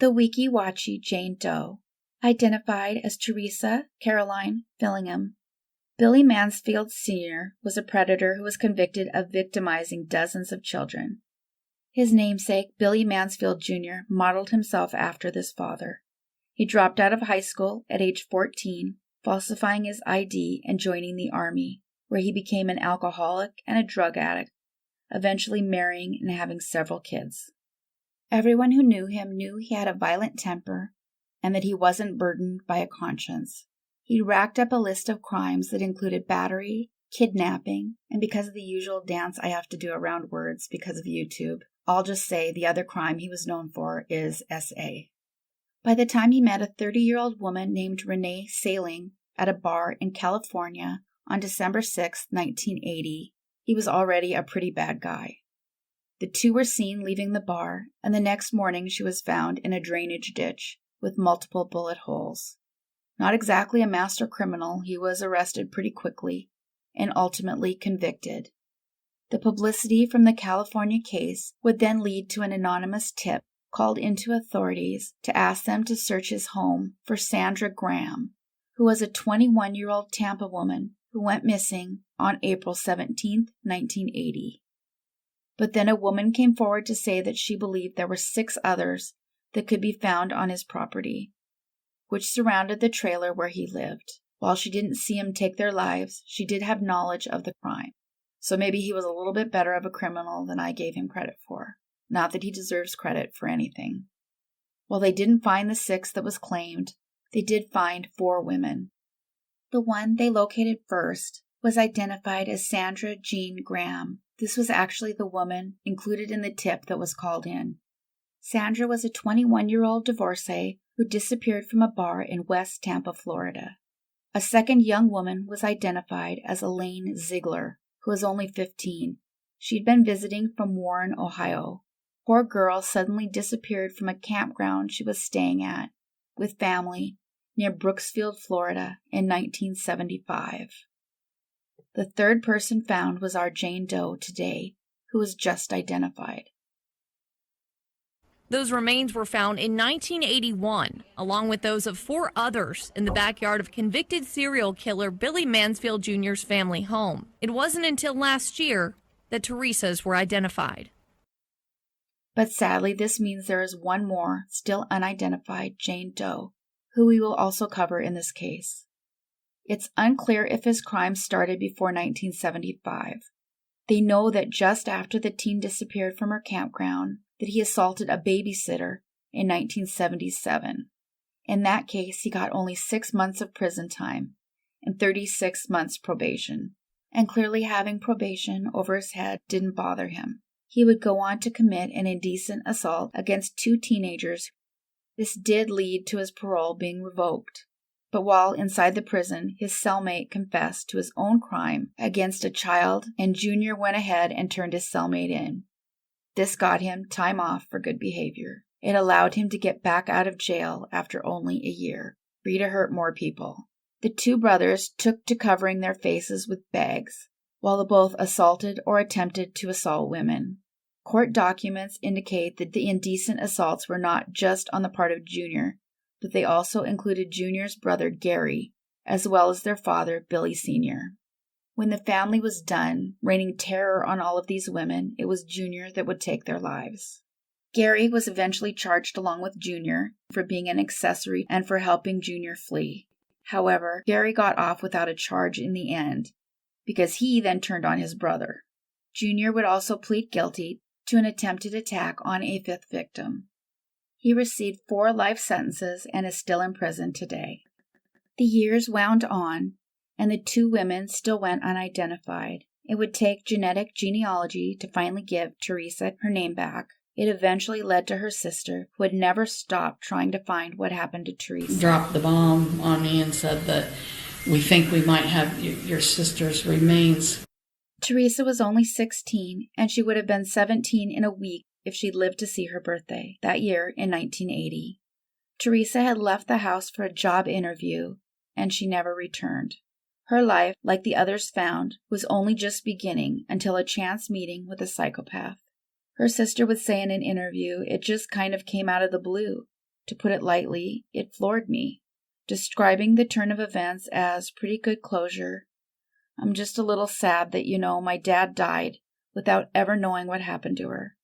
The Weeki Wachee Jane Doe, identified as Teresa Caroline Fillingham. Billy Mansfield Sr. was a predator who was convicted of victimizing dozens of children. His namesake, Billy Mansfield Jr., modeled himself after this father. He dropped out of high school at age 14, falsifying his ID and joining the Army, where he became an alcoholic and a drug addict, eventually marrying and having several kids. Everyone who knew him knew he had a violent temper and that he wasn't burdened by a conscience. He racked up a list of crimes that included battery, kidnapping, and because of the usual dance I have to do around words because of YouTube, I'll just say the other crime he was known for is SA. By the time he met a 30-year-old woman named Renee Sailing at a bar in California on December 6, 1980, he was already a pretty bad guy. The two were seen leaving the bar, and the next morning she was found in a drainage ditch with multiple bullet holes. Not exactly a master criminal, he was arrested pretty quickly and ultimately convicted. The publicity from the California case would then lead to an anonymous tip called into authorities to ask them to search his home for Sandra Graham, who was a 21-year-old Tampa woman who went missing on April 17, 1980. But then a woman came forward to say that she believed there were 6 others that could be found on his property, which surrounded the trailer where he lived. While she didn't see him take their lives, she did have knowledge of the crime. So maybe he was a little bit better of a criminal than I gave him credit for. Not that he deserves credit for anything. While they didn't find the 6 that was claimed, they did find 4 women. The one they located first was identified as Sandra Jean Graham. This was actually the woman included in the tip that was called in. Sandra was a 21-year-old divorcee who disappeared from a bar in West Tampa, Florida. A second young woman was identified as Elaine Ziegler, who was only 15. She'd been visiting from Warren, Ohio. Poor girl suddenly disappeared from a campground she was staying at with family near Brooksfield, Florida in 1975. The third person found was our Jane Doe today, who was just identified. Those remains were found in 1981, along with those of 4 others in the backyard of convicted serial killer Billy Mansfield Jr.'s family home. It wasn't until last year that Teresa's were identified. But sadly, this means there is one more, still unidentified, Jane Doe, who we will also cover in this case. It's unclear if his crime started before 1975. They know that just after the teen disappeared from her campground, that he assaulted a babysitter in 1977. In that case, he got only 6 months of prison time and 36 months probation. And clearly having probation over his head didn't bother him. He would go on to commit an indecent assault against 2 teenagers. This did lead to his parole being revoked. But while inside the prison, his cellmate confessed to his own crime against a child, and Junior went ahead and turned his cellmate in. This got him time off for good behavior. It allowed him to get back out of jail after only a year, free to hurt more people. The 2 brothers took to covering their faces with bags, while they both assaulted or attempted to assault women. Court documents indicate that the indecent assaults were not just on the part of Junior, but they also included Junior's brother Gary, as well as their father Billy Sr. When the family was done, raining terror on all of these women, it was Junior that would take their lives. Gary was eventually charged along with Junior for being an accessory and for helping Junior flee. However, Gary got off without a charge in the end, because he then turned on his brother. Junior would also plead guilty to an attempted attack on a 5th victim. He received 4 life sentences and is still in prison today. The years wound on, and the 2 women still went unidentified. It would take genetic genealogy to finally give Teresa her name back. It eventually led to her sister, who had never stopped trying to find what happened to Teresa. Dropped the bomb on me and said that we think we might have your sister's remains. Teresa was only 16, and she would have been 17 in a week if she'd lived to see her birthday, that year in 1980. Teresa had left the house for a job interview, and she never returned. Her life, like the others found, was only just beginning until a chance meeting with a psychopath. Her sister would say in an interview, it just kind of came out of the blue. To put it lightly, it floored me. Describing the turn of events as pretty good closure, I'm just a little sad that, my dad died without ever knowing what happened to her.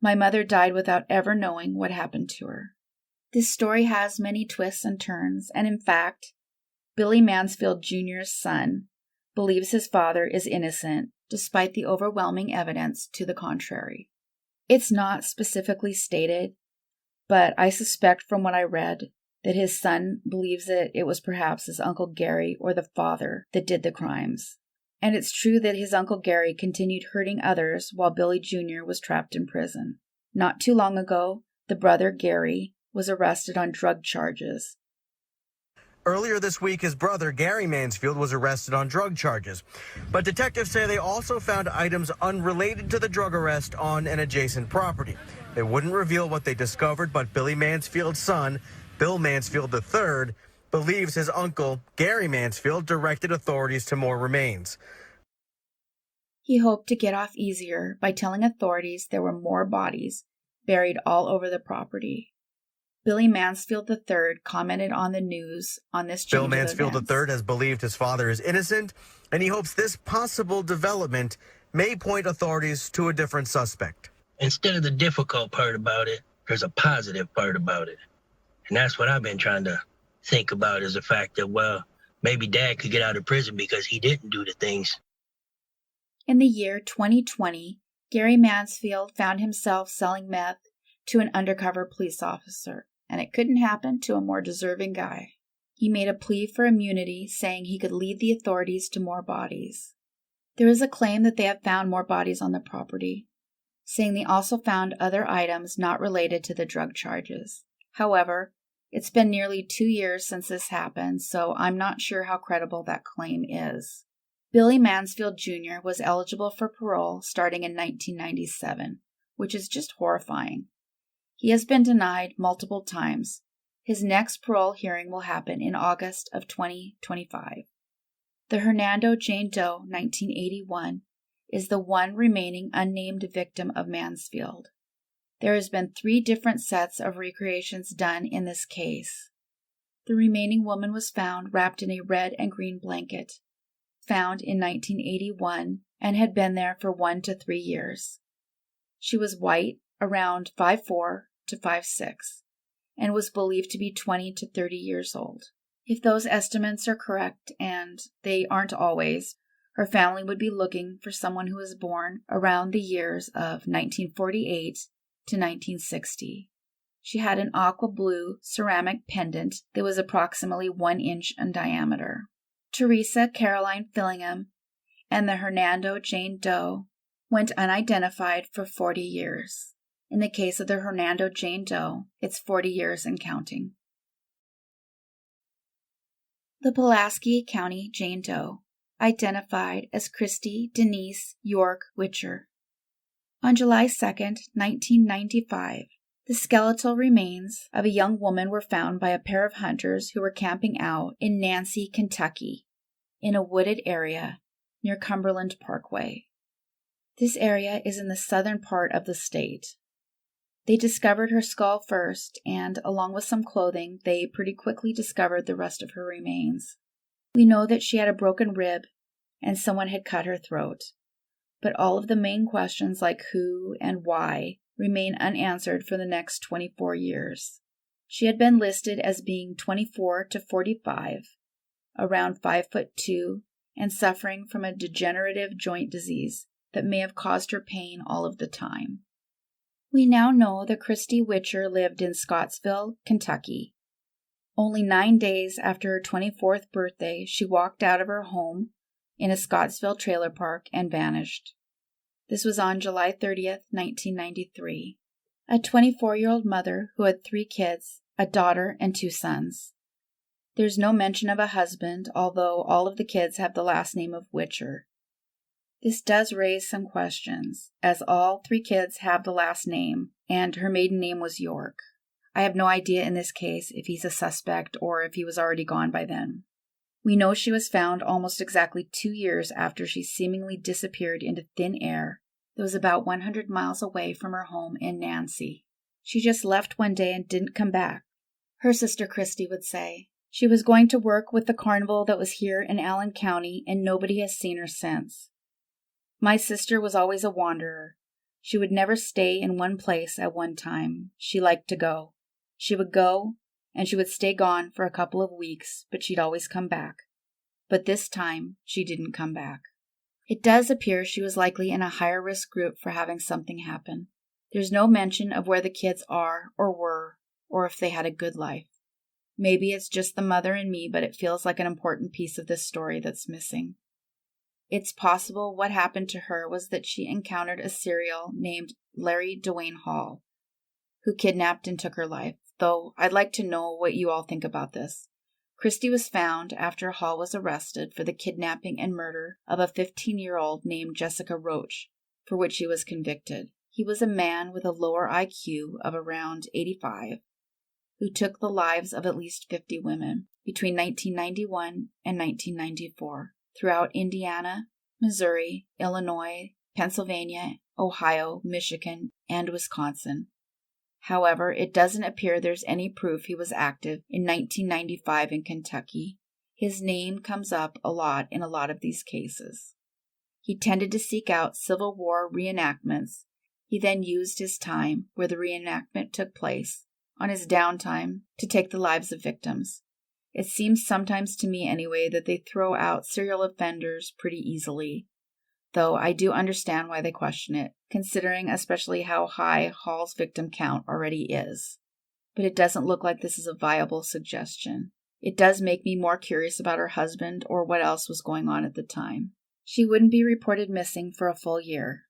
My mother died without ever knowing what happened to her. This story has many twists and turns, and in fact, Billy Mansfield Jr.'s son believes his father is innocent despite the overwhelming evidence to the contrary. It's not specifically stated, but I suspect from what I read that his son believes that it was perhaps his Uncle Gary or the father that did the crimes. And it's true that his Uncle Gary continued hurting others while Billy Jr. was trapped in prison. Not too long ago, the brother Gary was arrested on drug charges. Earlier this week, his brother, Gary Mansfield, was arrested on drug charges. But detectives say they also found items unrelated to the drug arrest on an adjacent property. They wouldn't reveal what they discovered, but Billy Mansfield's son, Bill Mansfield III, believes his uncle, Gary Mansfield, directed authorities to more remains. He hoped to get off easier by telling authorities there were more bodies buried all over the property. Billy Mansfield III commented on the news on this change Bill Mansfield of events. III has believed his father is innocent, and he hopes this possible development may point authorities to a different suspect. Instead of the difficult part about it, there's a positive part about it. And that's what I've been trying to think about, is the fact that, well, maybe Dad could get out of prison because he didn't do the things. In the year 2020, Gary Mansfield found himself selling meth to an undercover police officer, and it couldn't happen to a more deserving guy. He made a plea for immunity, saying he could lead the authorities to more bodies. There is a claim that they have found more bodies on the property, saying they also found other items not related to the drug charges. However, it's been nearly 2 years since this happened, so I'm not sure how credible that claim is. Billy Mansfield Jr. was eligible for parole starting in 1997, which is just horrifying. He has been denied multiple times. His next parole hearing will happen in August of 2025. The Hernando Jane Doe 1981 is the one remaining unnamed victim of Mansfield. There has been 3 different sets of recreations done in this case. The remaining woman was found wrapped in a red and green blanket, found in 1981, and had been there for 1 to 3 years. She was white, around 5'4" to 5'6", and was believed to be 20 to 30 years old. If those estimates are correct, and they aren't always, her family would be looking for someone who was born around the years of 1948 to 1960. She had an aqua blue ceramic pendant that was approximately 1 inch in diameter. Teresa Caroline Fillingham and the Hernando Jane Doe went unidentified for 40 years. In the case of the Hernando Jane Doe, it's 40 years and counting. The Pulaski County Jane Doe, identified as Christy Denise York Witcher. On July 2, 1995, the skeletal remains of a young woman were found by a pair of hunters who were camping out in Nancy, Kentucky, in a wooded area near Cumberland Parkway. This area is in the southern part of the state. They discovered her skull first, and along with some clothing, they pretty quickly discovered the rest of her remains. We know that she had a broken rib and someone had cut her throat, but all of the main questions like who and why remain unanswered for the next 24 years. She had been listed as being 24 to 45, around 5'2", and suffering from a degenerative joint disease that may have caused her pain all of the time. We now know that Christy Witcher lived in Scottsville, Kentucky. Only 9 days after her 24th birthday, she walked out of her home in a Scottsville trailer park and vanished. This was on July 30th, 1993. A 24-year-old mother who had 3 kids, a daughter and 2 sons. There's no mention of a husband, although all of the kids have the last name of Witcher. This does raise some questions, as all 3 kids have the last name, and her maiden name was York. I have no idea in this case if he's a suspect or if he was already gone by then. We know she was found almost exactly 2 years after she seemingly disappeared into thin air that was about 100 miles away from her home in Nancy. She just left one day and didn't come back. her sister Christy would say. She was going to work with the carnival that was here in Allen County, and nobody has seen her since. My sister was always a wanderer. She would never stay in one place at one time. She liked to go. She would go, and she would stay gone for a couple of weeks, but she'd always come back. But this time, she didn't come back. It does appear she was likely in a higher risk group for having something happen. There's no mention of where the kids are or were, or if they had a good life. Maybe it's just the mother and me, but it feels like an important piece of this story that's missing. It's possible what happened to her was that she encountered a serial named Larry Dwayne Hall, who kidnapped and took her life, though I'd like to know what you all think about this. Christy was found after Hall was arrested for the kidnapping and murder of a 15-year-old named Jessica Roach, for which he was convicted. He was a man with a lower IQ of around 85, who took the lives of at least 50 women between 1991 and 1994 throughout Indiana, Missouri, Illinois, Pennsylvania, Ohio, Michigan, and Wisconsin. However, it doesn't appear there's any proof he was active in 1995 in Kentucky. His name comes up a lot in a lot of these cases. He tended to seek out Civil War reenactments. He then used his time where the reenactment took place, on his downtime, to take the lives of victims. It seems sometimes to me anyway that they throw out serial offenders pretty easily, though I do understand why they question it, considering especially how high Hall's victim count already is. But it doesn't look like this is a viable suggestion. It does make me more curious about her husband or what else was going on at the time. She wouldn't be reported missing for a full year.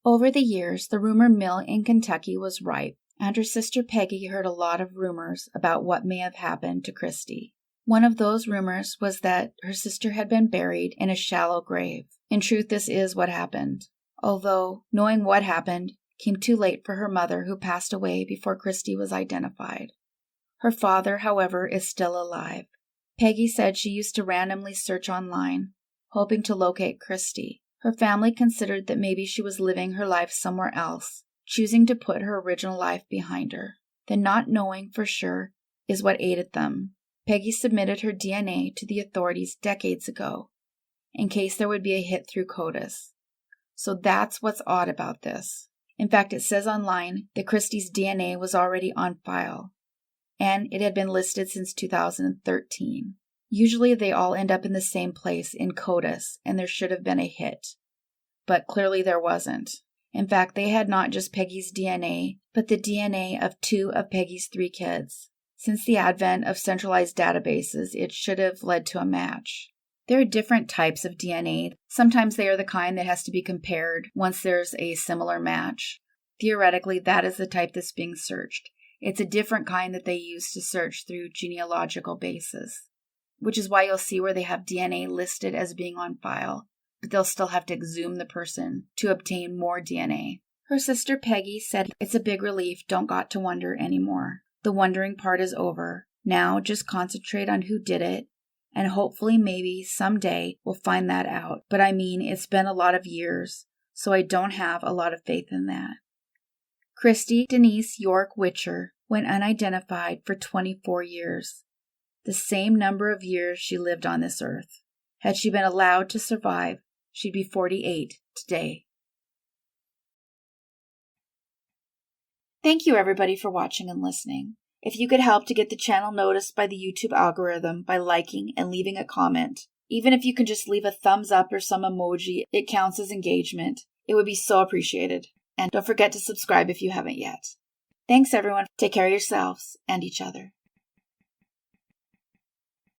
Over the years, the rumor mill in Kentucky was ripe, and her sister Peggy heard a lot of rumors about what may have happened to Christy. One of those rumors was that her sister had been buried in a shallow grave. In truth, this is what happened, although knowing what happened came too late for her mother, who passed away before Christy was identified. Her father, however, is still alive. Peggy said she used to randomly search online, hoping to locate Christy. Her family considered that maybe she was living her life somewhere else, choosing to put her original life behind her. The not knowing for sure is what aided them. Peggy submitted her DNA to the authorities decades ago, in case there would be a hit through CODIS. So that's what's odd about this. In fact, it says online that Christy's DNA was already on file, and it had been listed since 2013. Usually they all end up in the same place in CODIS, and there should have been a hit. But clearly there wasn't. In fact, they had not just Peggy's DNA, but the DNA of 2 of Peggy's 3 kids. Since the advent of centralized databases, it should have led to a match. There are different types of DNA. Sometimes they are the kind that has to be compared once there's a similar match. Theoretically, that is the type that's being searched. It's a different kind that they use to search through genealogical bases, which is why you'll see where they have DNA listed as being on file, but they'll still have to exhume the person to obtain more DNA. Her sister Peggy said, "It's a big relief, don't got to wonder anymore. The wondering part is over. Now just concentrate on who did it, and hopefully maybe someday we'll find that out. But I mean, it's been a lot of years, so I don't have a lot of faith in that." Christy Denise York Witcher went unidentified for 24 years, the same number of years she lived on this earth. Had she been allowed to survive, she'd be 48 today. Thank you everybody for watching and listening. If you could help to get the channel noticed by the YouTube algorithm by liking and leaving a comment, even if you can just leave a thumbs up or some emoji, it counts as engagement. It would be so appreciated. And don't forget to subscribe if you haven't yet. Thanks everyone. Take care of yourselves and each other.